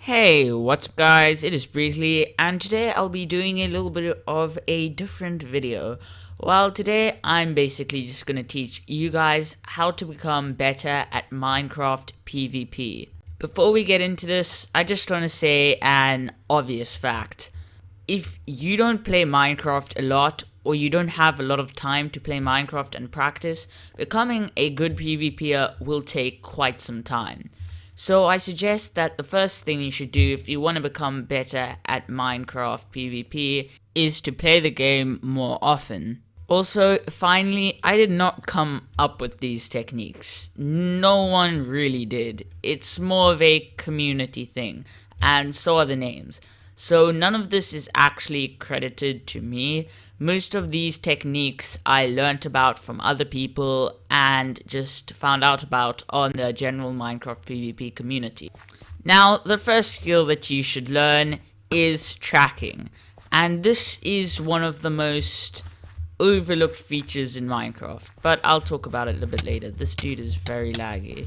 Hey, what's up guys, it is Breezely, and today I'll be doing a little bit of a different video. Well, today I'm basically just going to teach you guys how to become better at Minecraft PvP. Before we get into this, I just want to say an obvious fact. If you don't play Minecraft a lot, or you don't have a lot of time to play Minecraft and practice, becoming a good PvPer will take quite some time. So I suggest that the first thing you should do if you want to become better at Minecraft PvP is to play the game more often. Also, finally, I did not come up with these techniques. No one really did. It's more of a community thing, and so are the names. So none of this is actually credited to me. Most of these techniques I learnt about from other people and just found out about on the general Minecraft PvP community. Now, the first skill that you should learn is tracking. And this is one of the most overlooked features in Minecraft, but I'll talk about it a bit later. This dude is very laggy.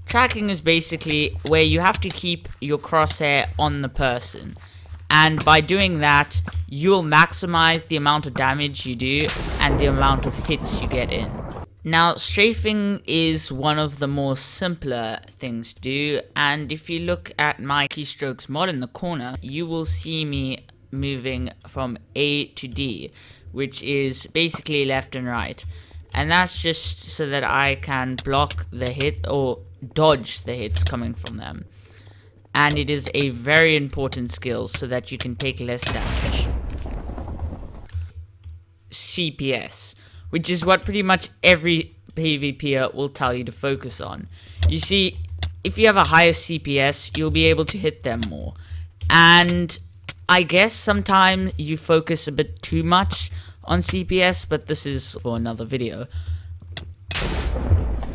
Tracking is basically where you have to keep your crosshair on the person, and by doing that you'll maximize the amount of damage you do and the amount of hits you get in. Now, strafing is one of the more simpler things to do, and if you look at my keystrokes mod in the corner, you will see me moving from A to D, which is basically left and right. And that's just so that I can block the hit or dodge the hits coming from them. And it is a very important skill so that you can take less damage. CPS, which is what pretty much every PvPer will tell you to focus on. You see, if you have a higher CPS, you'll be able to hit them more. And I guess sometimes you focus a bit too much on CPS, but this is for another video.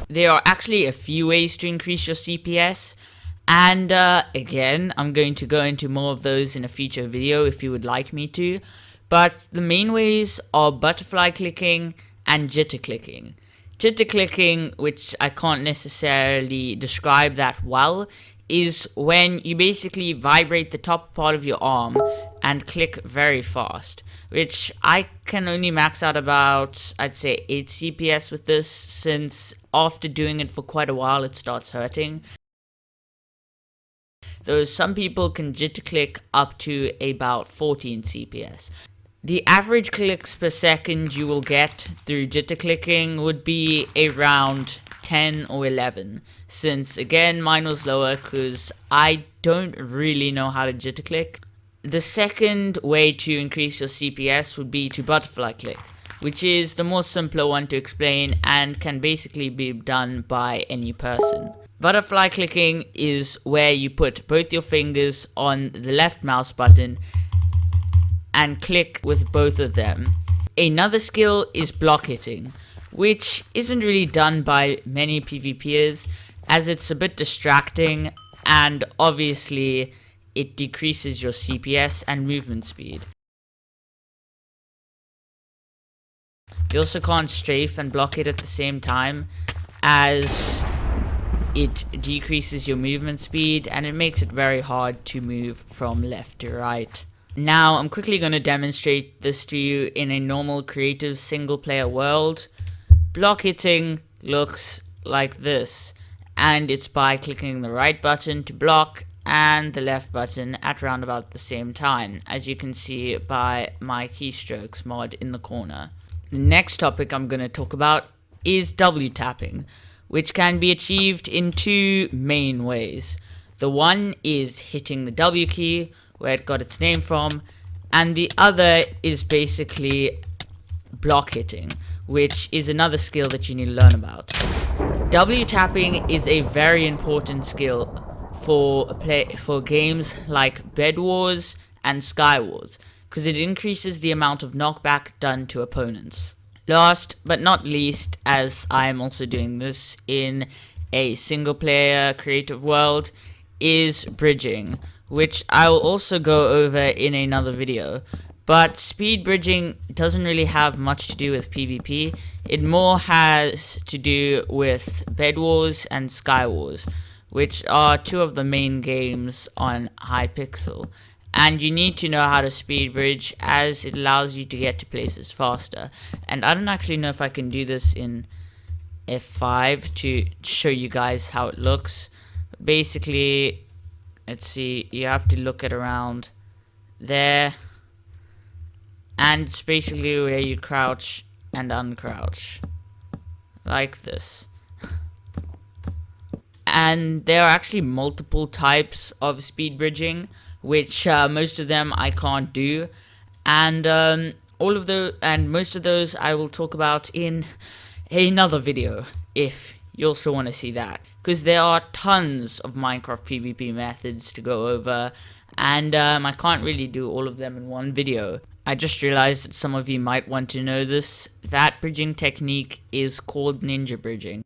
There are actually a few ways to increase your CPS, and again, I'm going to go into more of those in a future video if you would like me to, but the main ways are butterfly clicking and jitter clicking. Jitter clicking, which I can't necessarily describe that well, is when you basically vibrate the top part of your arm and click very fast, which I can only max out about, I'd say, 8 CPS with this, since after doing it for quite a while it starts hurting. Though some people can jitter click up to about 14 CPS. The average clicks per second you will get through jitter clicking would be around 10 or 11, since again mine was lower because I don't really know how to jitter click. The second way to increase your CPS would be to butterfly click, which is the more simpler one to explain and can basically be done by any person. Butterfly clicking is where you put both your fingers on the left mouse button and click with both of them. Another skill is block hitting, which isn't really done by many PvPers as it's a bit distracting and obviously it decreases your CPS and movement speed. You also can't strafe and block it at the same time, as it decreases your movement speed and it makes it very hard to move from left to right. Now, I'm quickly going to demonstrate this to you in a normal creative single player world. Block hitting looks like this, and it's by clicking the right button to block and the left button at around about the same time, as you can see by my keystrokes mod in the corner. The next topic I'm going to talk about is W tapping, which can be achieved in two main ways. The one is hitting the W key, where it got its name from, and the other is basically block hitting, which is another skill that you need to learn about. W tapping is a very important skill for games like Bed Wars and Sky Wars, because it increases the amount of knockback done to opponents. Last but not least, as I am also doing this in a single player creative world, is bridging, which I will also go over in another video. But speed bridging doesn't really have much to do with PvP. It more has to do with Bed Wars and Sky Wars, which are two of the main games on Hypixel. And you need to know how to speed bridge, as it allows you to get to places faster. And I don't actually know if I can do this in F5 to show you guys how it looks. Basically, let's see, you have to look at around there, and it's basically where you crouch and uncrouch like this. And there are actually multiple types of speed bridging, which most of them I can't do, and most of those I will talk about in another video if you also want to see that, because there are tons of Minecraft PvP methods to go over, and I can't really do all of them in one video. I just realized that some of you might want to know this. That bridging technique is called ninja bridging.